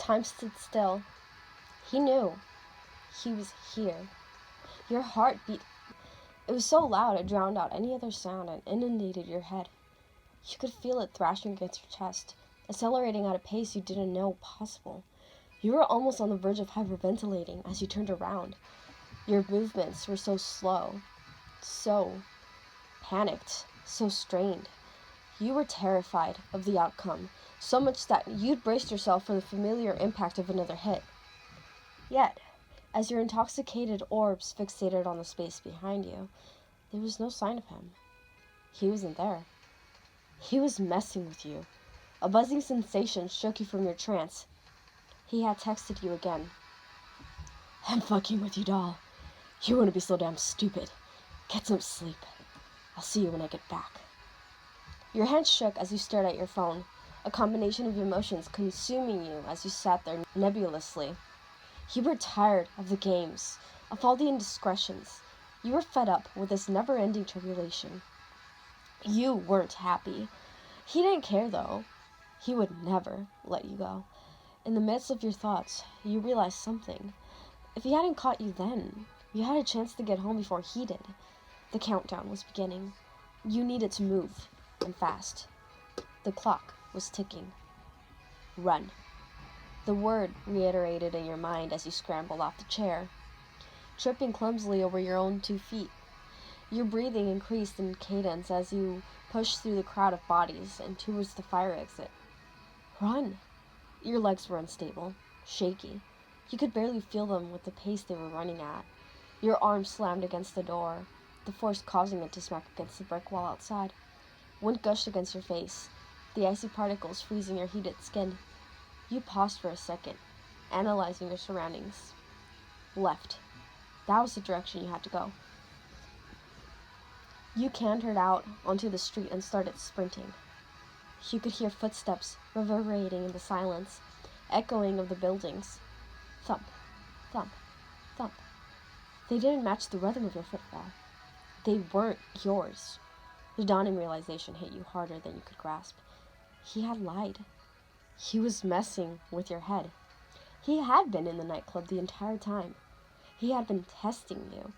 Time stood still. He knew. He was here. Your heart beat. It was so loud it drowned out any other sound and inundated your head. You could feel it thrashing against your chest, accelerating at a pace you didn't know possible. You were almost on the verge of hyperventilating as you turned around. Your movements were so slow, so panicked, so strained. You were terrified of the outcome, so much that you'd braced yourself for the familiar impact of another hit. Yet, as your intoxicated orbs fixated on the space behind you, there was no sign of him. He wasn't there. He was messing with you. A buzzing sensation shook you from your trance. He had texted you again. I'm fucking with you, doll. You want to be so damn stupid. Get some sleep. I'll see you when I get back. Your hands shook as you stared at your phone, a combination of emotions consuming you as you sat there nebulously. You were tired of the games, of all the indiscretions. You were fed up with this never-ending tribulation. You weren't happy. He didn't care, though. He would never let you go. In the midst of your thoughts, you realized something. If he hadn't caught you then, you had a chance to get home before he did. The countdown was beginning. You needed to move, and fast. The clock was ticking. Run. The word reiterated in your mind as you scrambled off the chair, tripping clumsily over your own 2 feet. Your breathing increased in cadence as you pushed through the crowd of bodies and towards the fire exit. Run! Your legs were unstable, shaky. You could barely feel them with the pace they were running at. Your arm slammed against the door, the force causing it to smack against the brick wall outside. Wind gushed against your face, the icy particles freezing your heated skin. You paused for a second, analyzing your surroundings. Left. That was the direction you had to go. You cantered out onto the street and started sprinting. You could hear footsteps reverberating in the silence, echoing of the buildings. Thump, thump, thump. They didn't match the rhythm of your footfall. They weren't yours. The dawning realization hit you harder than you could grasp. He had lied. He was messing with your head. He had been in the nightclub the entire time. He had been testing you.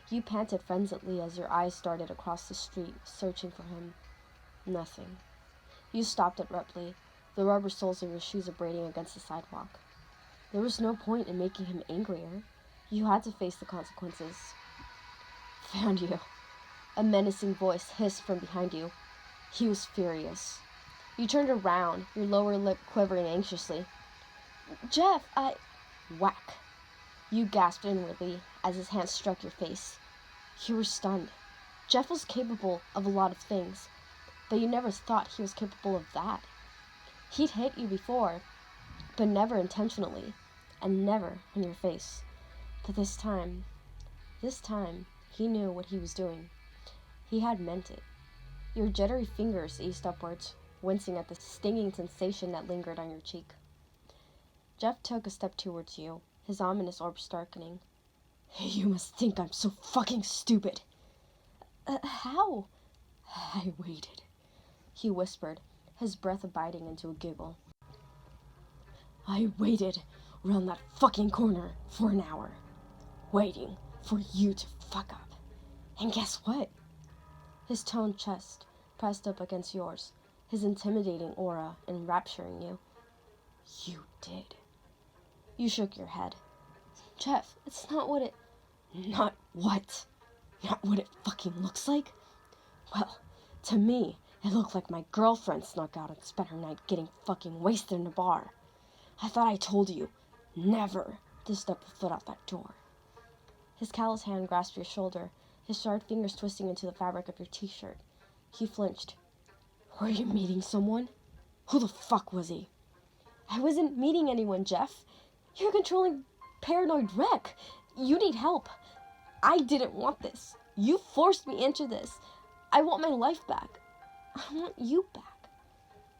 You panted frenziedly as your eyes darted across the street, searching for him. Nothing. You stopped abruptly, the rubber soles of your shoes abrading against the sidewalk. There was no point in making him angrier. You had to face the consequences. Found you. A menacing voice hissed from behind you. He was furious. You turned around, your lower lip quivering anxiously. Jeff, Whack. You gasped inwardly as his hand struck your face. You were stunned. Jeff was capable of a lot of things, but you never thought he was capable of that. He'd hit you before, but never intentionally, and never in your face. But this time, he knew what he was doing. He had meant it. Your jittery fingers eased upwards, wincing at the stinging sensation that lingered on your cheek. Jeff took a step towards you, his ominous orbs darkening. You must think I'm so fucking stupid. How? I waited, he whispered, his breath abiding into a giggle. I waited around that fucking corner for an hour, waiting for you to fuck up. And guess what? His toned chest pressed up against yours, his intimidating aura enrapturing you. You did. You shook your head. Jeff, it's not what it... Not what? Not what it fucking looks like? Well, to me, it looked like my girlfriend snuck out and spent her night getting fucking wasted in a bar. I thought I told you never to step a foot out that door. His callous hand grasped your shoulder, his charred fingers twisting into the fabric of your t-shirt. He flinched. Were you meeting someone? Who the fuck was he? I wasn't meeting anyone, Jeff. You're a controlling paranoid wreck. You need help. I didn't want this. You forced me into this. I want my life back. I want you back.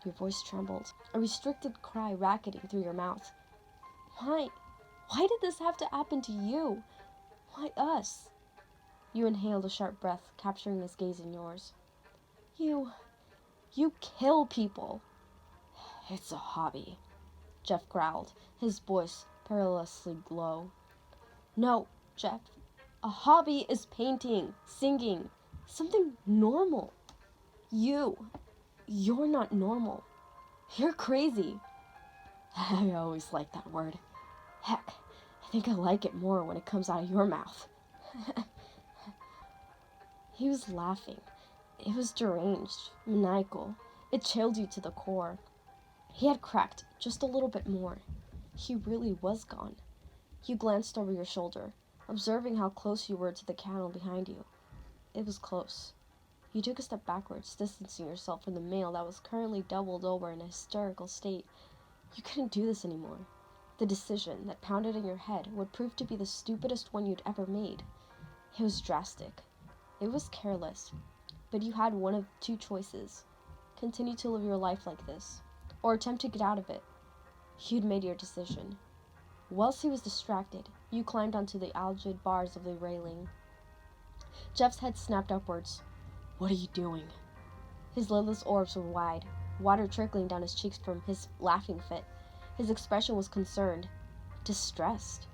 Your voice trembled, a restricted cry racketing through your mouth. Why? Why did this have to happen to you? Why us? You inhaled a sharp breath, capturing his gaze in yours. You kill people. It's a hobby. Jeff growled, his voice perilously low. No, Jeff. A hobby is painting, singing, something normal. You're not normal. You're crazy. I always liked that word. Heck, I think I like it more when it comes out of your mouth. He was laughing. It was deranged, maniacal. It chilled you to the core. He had cracked just a little bit more. He really was gone. You glanced over your shoulder, observing how close you were to the canal behind you. It was close. You took a step backwards, distancing yourself from the male that was currently doubled over in a hysterical state. You couldn't do this anymore. The decision that pounded in your head would prove to be the stupidest one you'd ever made. It was drastic. It was careless. But you had one of two choices. Continue to live your life like this, or attempt to get out of it. You'd made your decision. Whilst he was distracted, you climbed onto the algid bars of the railing. Jeff's head snapped upwards. What are you doing? His lidless orbs were wide, water trickling down his cheeks from his laughing fit. His expression was concerned, distressed.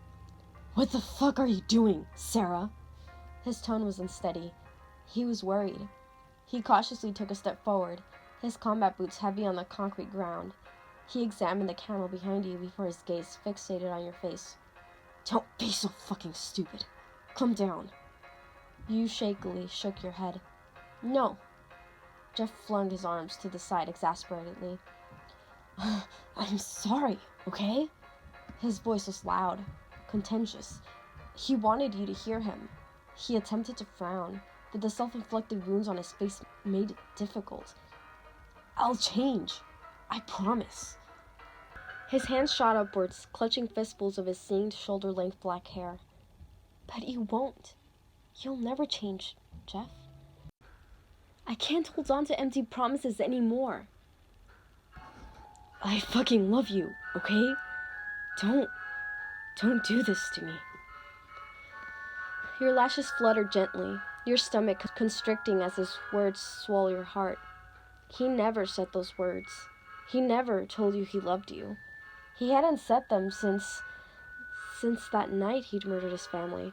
What the fuck are you doing, Sarah? His tone was unsteady. He was worried. He cautiously took a step forward, his combat boots heavy on the concrete ground. He examined the canal behind you before his gaze fixated on your face. Don't be so fucking stupid. Calm down. You shakily shook your head. No. Jeff flung his arms to the side exasperatedly. I'm sorry, okay? His voice was loud, contentious. He wanted you to hear him. He attempted to frown, but the self-inflicted wounds on his face made it difficult. I'll change. I promise. His hands shot upwards, clutching fistfuls of his seamed, shoulder-length black hair. But you won't. You'll never change, Jeff. I can't hold on to empty promises anymore. I fucking love you, okay? Don't do this to me. Your lashes fluttered gently, your stomach constricting as his words swelled your heart. He never said those words. He never told you he loved you. He hadn't said them since that night he'd murdered his family.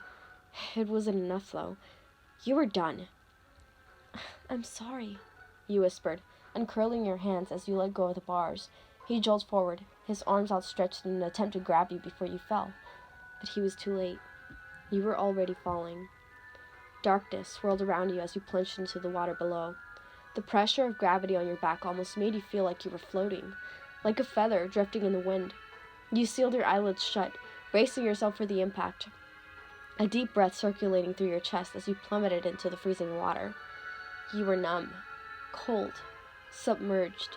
It wasn't enough, though. You were done. I'm sorry, you whispered, uncurling your hands as you let go of the bars. He jolted forward, his arms outstretched in an attempt to grab you before you fell. But he was too late. You were already falling. Darkness swirled around you as you plunged into the water below. The pressure of gravity on your back almost made you feel like you were floating, like a feather drifting in the wind. You sealed your eyelids shut, bracing yourself for the impact, a deep breath circulating through your chest as you plummeted into the freezing water. You were numb, cold, submerged.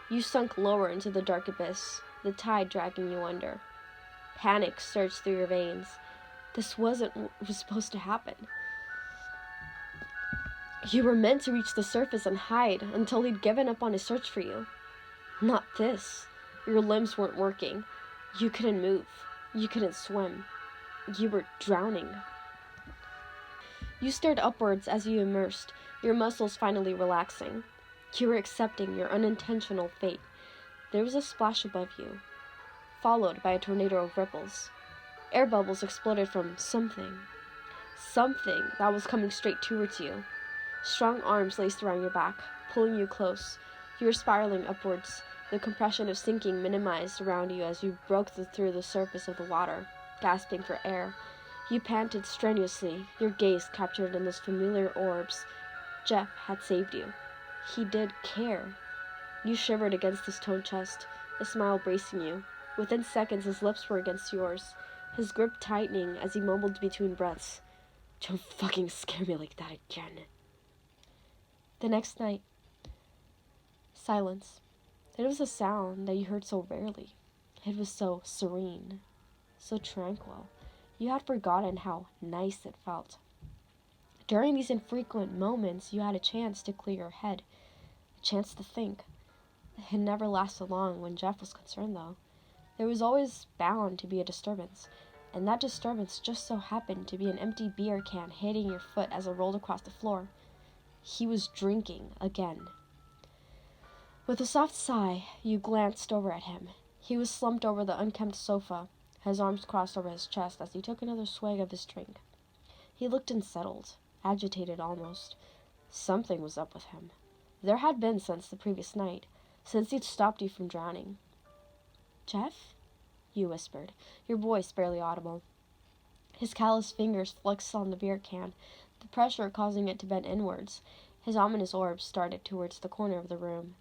You sunk lower into the dark abyss, the tide dragging you under. Panic surged through your veins. This wasn't what was supposed to happen. You were meant to reach the surface and hide until he'd given up on his search for you. Not this. Your limbs weren't working. You couldn't move. You couldn't swim. You were drowning. You stared upwards as you immersed, your muscles finally relaxing. You were accepting your unintentional fate. There was a splash above you, followed by a tornado of ripples. Air bubbles exploded from something that was coming straight towards you. Strong arms laced around your back, pulling you close. You were spiraling upwards, the compression of sinking minimized around you as you broke through the surface of the water, gasping for air. You panted strenuously, your gaze captured in those familiar orbs. Jeff had saved you. He did care. You shivered against his toned chest, a smile bracing you. Within seconds, his lips were against yours, his grip tightening as he mumbled between breaths. Don't fucking scare me like that again. The next night, silence. It was a sound that you heard so rarely. It was so serene, so tranquil. You had forgotten how nice it felt. During these infrequent moments, you had a chance to clear your head, a chance to think. It never lasted long when Jeff was concerned, though. There was always bound to be a disturbance, and that disturbance just so happened to be an empty beer can hitting your foot as it rolled across the floor. He was drinking again. With a soft sigh, you glanced over at him. He was slumped over the unkempt sofa, his arms crossed over his chest as he took another swig of his drink. He looked unsettled, agitated almost. Something was up with him. There had been since the previous night, since he'd stopped you from drowning. "Jeff?" you whispered, your voice barely audible. His calloused fingers flexed on the beer can, the pressure causing it to bend inwards. His ominous orbs started towards the corner of the room.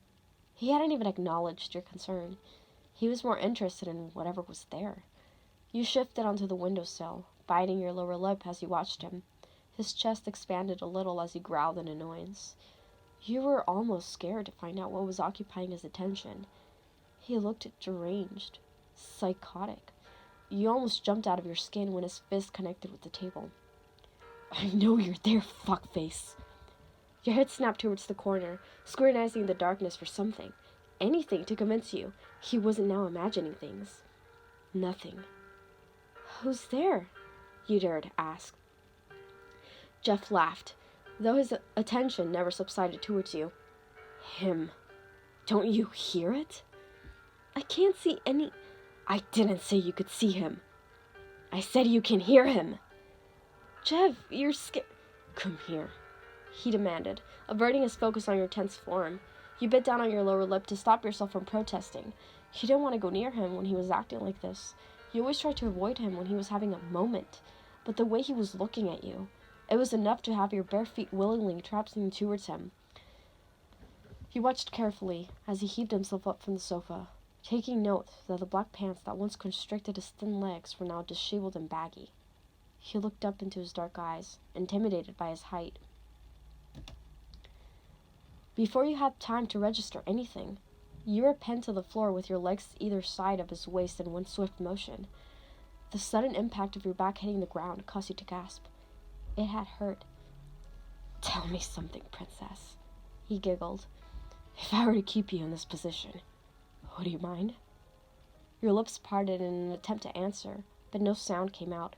He hadn't even acknowledged your concern. He was more interested in whatever was there. You shifted onto the windowsill, biting your lower lip as you watched him. His chest expanded a little as he growled in annoyance. You were almost scared to find out what was occupying his attention. He looked deranged, psychotic. You almost jumped out of your skin when his fist connected with the table. "I know you're there, fuckface." Your head snapped towards the corner, scrutinizing the darkness for something. Anything to convince you he wasn't now imagining things. Nothing. "Who's there?" you dared ask. Jeff laughed, though his attention never subsided towards you. "Him. Don't you hear it?" "I can't see any—" "I didn't say you could see him. I said you can hear him." "Jeff, you're scared." "Come here," he demanded, averting his focus on your tense form. You bit down on your lower lip to stop yourself from protesting. You didn't want to go near him when he was acting like this. You always tried to avoid him when he was having a moment. But the way he was looking at you, it was enough to have your bare feet willingly traipsing towards him. You watched carefully as he heaved himself up from the sofa, taking note that the black pants that once constricted his thin legs were now disheveled and baggy. He looked up into his dark eyes, intimidated by his height. Before you had time to register anything, you were pinned to the floor with your legs either side of his waist in one swift motion. The sudden impact of your back hitting the ground caused you to gasp. It had hurt. "Tell me something, princess," he giggled. "If I were to keep you in this position, would you mind?" Your lips parted in an attempt to answer, but no sound came out.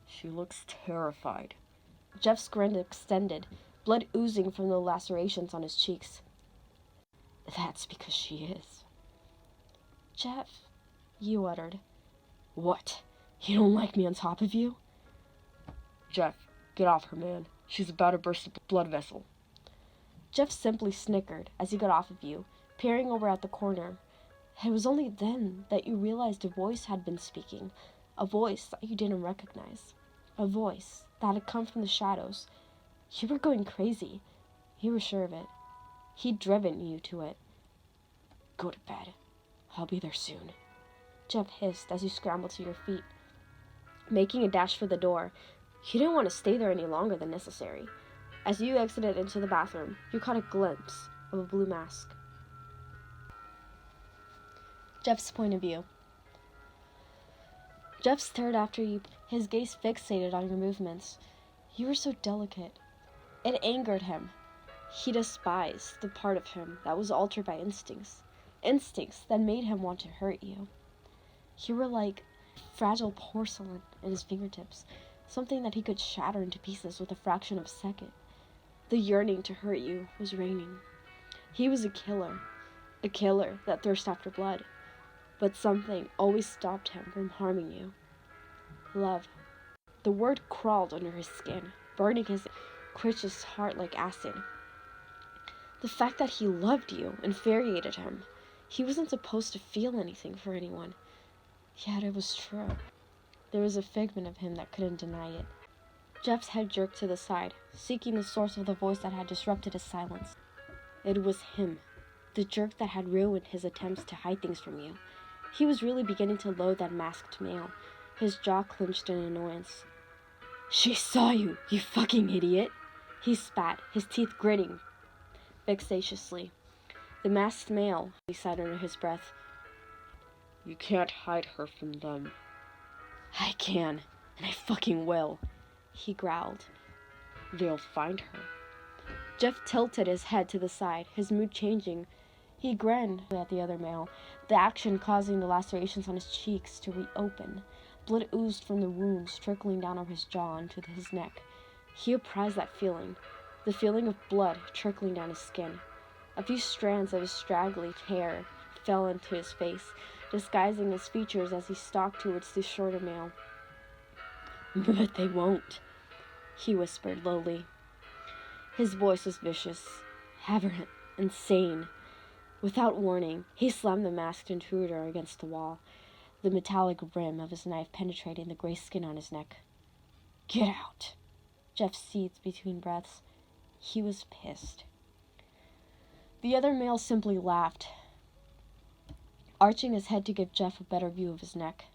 "She looks terrified." Jeff's grin extended, blood oozing from the lacerations on his cheeks. "That's because she is." "Jeff," you uttered. "What? You don't like me on top of you?" "Jeff, get off her, man. She's about to burst a blood vessel." Jeff simply snickered as he got off of you, peering over at the corner. It was only then that you realized a voice had been speaking, a voice that you didn't recognize, a voice that had come from the shadows. You were going crazy. You were sure of it. He'd driven you to it. "Go to bed. I'll be there soon," Jeff hissed as you scrambled to your feet. Making a dash for the door, you didn't want to stay there any longer than necessary. As you exited into the bathroom, you caught a glimpse of a blue mask. Jeff's point of view. Jeff stared after you, his gaze fixated on your movements. You were so delicate. It angered him. He despised the part of him that was altered by instincts that made him want to hurt you. You were like fragile porcelain in his fingertips, something that he could shatter into pieces with a fraction of a second. The yearning to hurt you was raining. He was a killer that thirsted after blood, but something always stopped him from harming you. Love. The word crawled under his skin, burning his Critch's heart like acid. The fact that he loved you infuriated him. He wasn't supposed to feel anything for anyone. Yet it was true. There was a figment of him that couldn't deny it. Jeff's head jerked to the side, seeking the source of the voice that had disrupted his silence. It was him, the jerk that had ruined his attempts to hide things from you. He was really beginning to loathe that masked male, his jaw clenched in annoyance. "She saw you, you fucking idiot!" He spat, his teeth gritting vexatiously. The masked male, he sighed under his breath. "You can't hide her from them." "I can, and I fucking will," he growled. "They'll find her." Jeff tilted his head to the side, his mood changing. He grinned at the other male, the action causing the lacerations on his cheeks to reopen. Blood oozed from the wounds, trickling down over his jaw into his neck. He apprised that feeling, the feeling of blood trickling down his skin. A few strands of his straggly hair fell into his face, disguising his features as he stalked towards the shorter male. "But they won't," he whispered lowly. His voice was vicious, aberrant, insane. Without warning, he slammed the masked intruder against the wall, the metallic rim of his knife penetrating the gray skin on his neck. "Get out!" Jeff seethed between breaths. He was pissed. The other male simply laughed, arching his head to give Jeff a better view of his neck.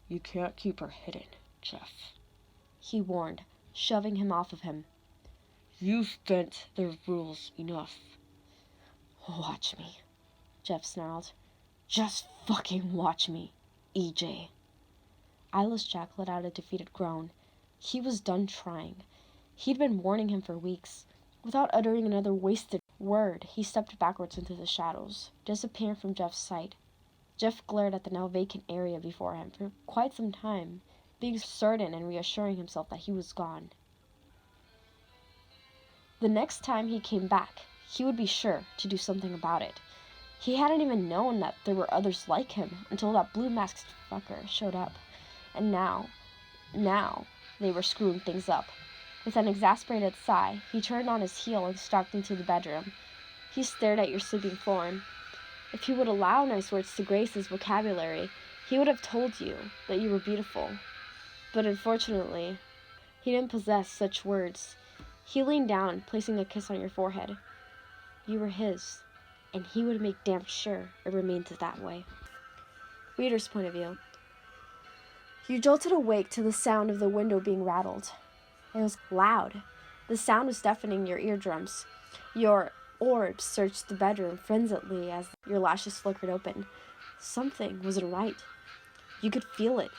"You can't keep her hidden, Jeff," he warned, shoving him off of him. "You've bent the rules enough." "Watch me," Jeff snarled. "Just fucking watch me, EJ." Eyeless Jack let out a defeated groan. He was done trying. He'd been warning him for weeks. Without uttering another wasted word, he stepped backwards into the shadows, disappearing from Jeff's sight. Jeff glared at the now vacant area before him for quite some time, being certain and reassuring himself that he was gone. The next time he came back, he would be sure to do something about it. He hadn't even known that there were others like him until that blue-masked fucker showed up. And now they were screwing things up. With an exasperated sigh, he turned on his heel and stalked into the bedroom. He stared at your sleeping form. If he would allow nice words to grace his vocabulary, he would have told you that you were beautiful. But unfortunately, he didn't possess such words. He leaned down, placing a kiss on your forehead. You were his, and he would make damn sure it remained that way. Reader's point of view. You jolted awake to the sound of the window being rattled. It was loud. The sound was deafening your eardrums. Your orbs searched the bedroom frenziedly as your lashes flickered open. Something wasn't right. You could feel it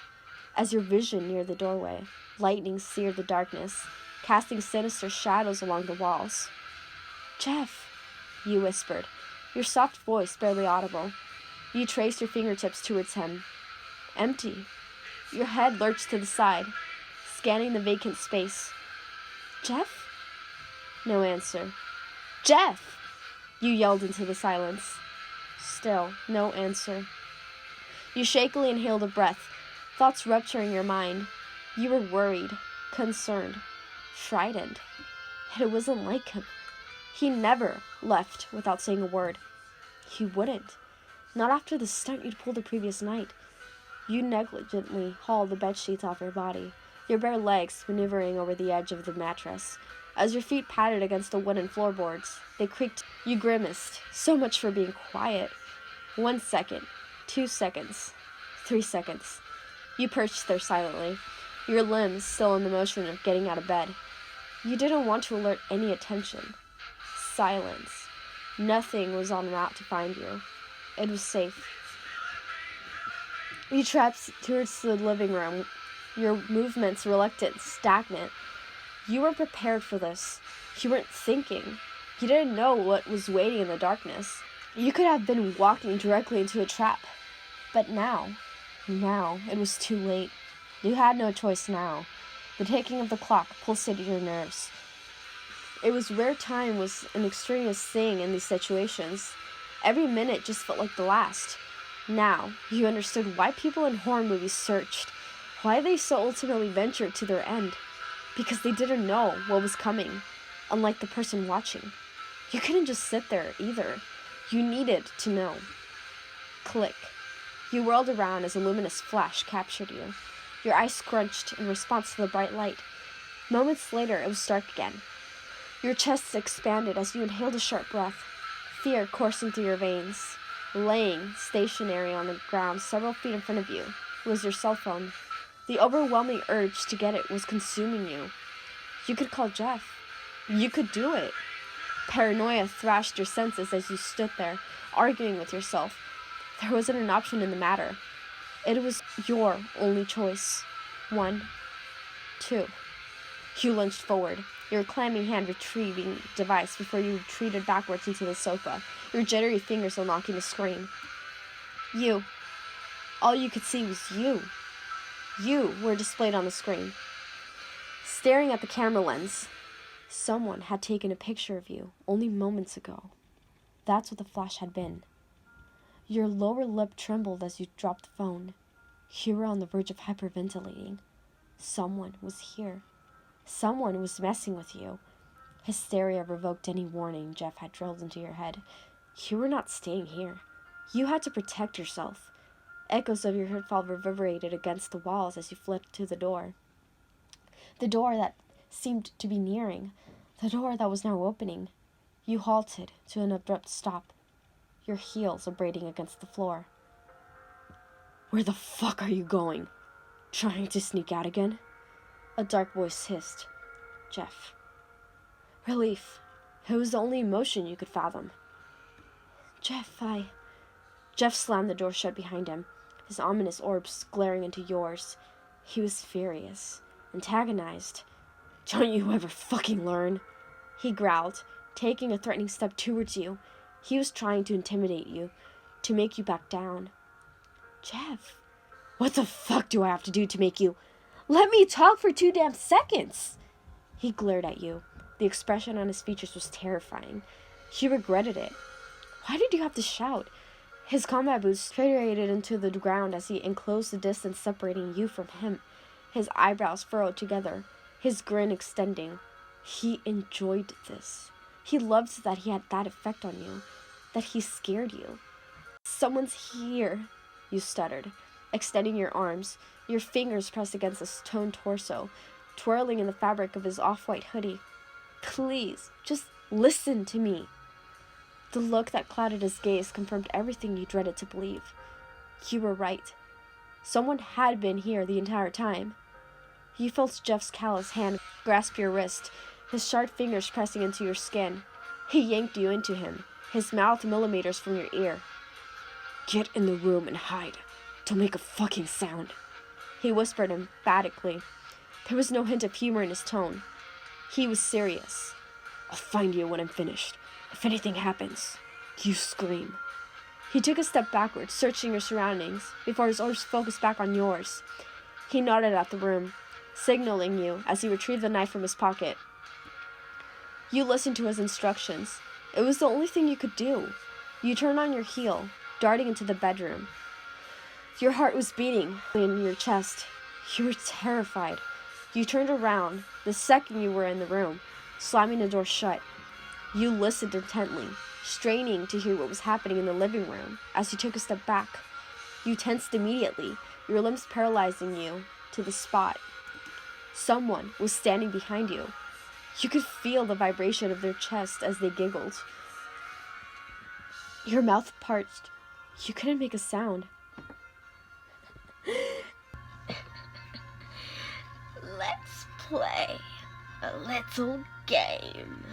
as your vision neared the doorway. Lightning seared the darkness, casting sinister shadows along the walls. "Jeff," you whispered, your soft voice barely audible. You traced your fingertips towards him. Empty. Your head lurched to the side, scanning the vacant space. "Jeff?" No answer. "Jeff!" You yelled into the silence. Still, no answer. You shakily inhaled a breath, thoughts rupturing your mind. You were worried, concerned, frightened. It wasn't like him. He never left without saying a word. He wouldn't. Not after the stunt you'd pulled the previous night. You negligently hauled the bedsheets off your body, your bare legs maneuvering over the edge of the mattress. As your feet patted against the wooden floorboards, they creaked. You grimaced. So much for being quiet. 1 second, 2 seconds, 3 seconds. You perched there silently, your limbs still in the motion of getting out of bed. You didn't want to alert any attention. Silence. Nothing was en route to find you. It was safe. You tramped towards the living room, your movements reluctant, stagnant. You weren't prepared for this. You weren't thinking. You didn't know what was waiting in the darkness. You could have been walking directly into a trap. But now, it was too late. You had no choice now. The ticking of the clock pulsated your nerves. It was rare time was an extraneous thing in these situations. Every minute just felt like the last. Now, you understood why people in horror movies searched, why they so ultimately ventured to their end. Because they didn't know what was coming, unlike the person watching. You couldn't just sit there either. You needed to know. Click. You whirled around as a luminous flash captured you. Your eyes scrunched in response to the bright light. Moments later, it was dark again. Your chest expanded as you inhaled a sharp breath, fear coursing through your veins. Laying stationary on the ground several feet in front of you was your cell phone. The overwhelming urge to get it was consuming you. You could call Jeff. You could do it. Paranoia thrashed your senses as you stood there, arguing with yourself. There wasn't an option in the matter. It was your only choice. 1, 2. You lunged forward, your clammy hand retrieving the device before you retreated backwards into the sofa, your jittery fingers unlocking the screen. You. All you could see was you. You were displayed on the screen. Staring at the camera lens, someone had taken a picture of you only moments ago. That's what the flash had been. Your lower lip trembled as you dropped the phone. You were on the verge of hyperventilating. Someone was here. Someone was messing with you. Hysteria revoked any warning Jeff had drilled into your head. You were not staying here. You had to protect yourself. Echoes of your footfall reverberated against the walls as you flipped to the door. The door that seemed to be nearing. The door that was now opening. You halted to an abrupt stop, your heels abrading against the floor. Where the fuck are you going? Trying to sneak out again? A dark voice hissed. Jeff. Relief. It was the only emotion you could fathom. Jeff slammed the door shut behind him, his ominous orbs glaring into yours. He was furious, antagonized. Don't you ever fucking learn? He growled, taking a threatening step towards you. He was trying to intimidate you, to make you back down. Jeff, what the fuck do I have to do to make you... Let me talk for 2 damn seconds! He glared at you. The expression on his features was terrifying. He regretted it. Why did you have to shout? His combat boots federated into the ground as he enclosed the distance separating you from him. His eyebrows furrowed together, his grin extending. He enjoyed this. He loved that he had that effect on you, that he scared you. Someone's here, you stuttered, extending your arms, your fingers pressed against his toned torso, twirling in the fabric of his off-white hoodie. Please, just listen to me. The look that clouded his gaze confirmed everything you dreaded to believe. You were right. Someone had been here the entire time. You felt Jeff's callous hand grasp your wrist, his sharp fingers pressing into your skin. He yanked you into him, his mouth millimeters from your ear. Get in the room and hide. Don't make a fucking sound. He whispered emphatically. There was no hint of humor in his tone. He was serious. I'll find you when I'm finished. If anything happens, you scream. He took a step backward, searching your surroundings, before his orbs focused back on yours. He nodded at the room, signaling you as he retrieved the knife from his pocket. You listened to his instructions. It was the only thing you could do. You turned on your heel, darting into the bedroom. Your heart was beating in your chest. You were terrified. You turned around the second you were in the room, slamming the door shut. You listened intently, straining to hear what was happening in the living room as you took a step back. You tensed immediately, your limbs paralyzing you to the spot. Someone was standing behind you. You could feel the vibration of their chest as they giggled. Your mouth parched. You couldn't make a sound. Let's play a little game.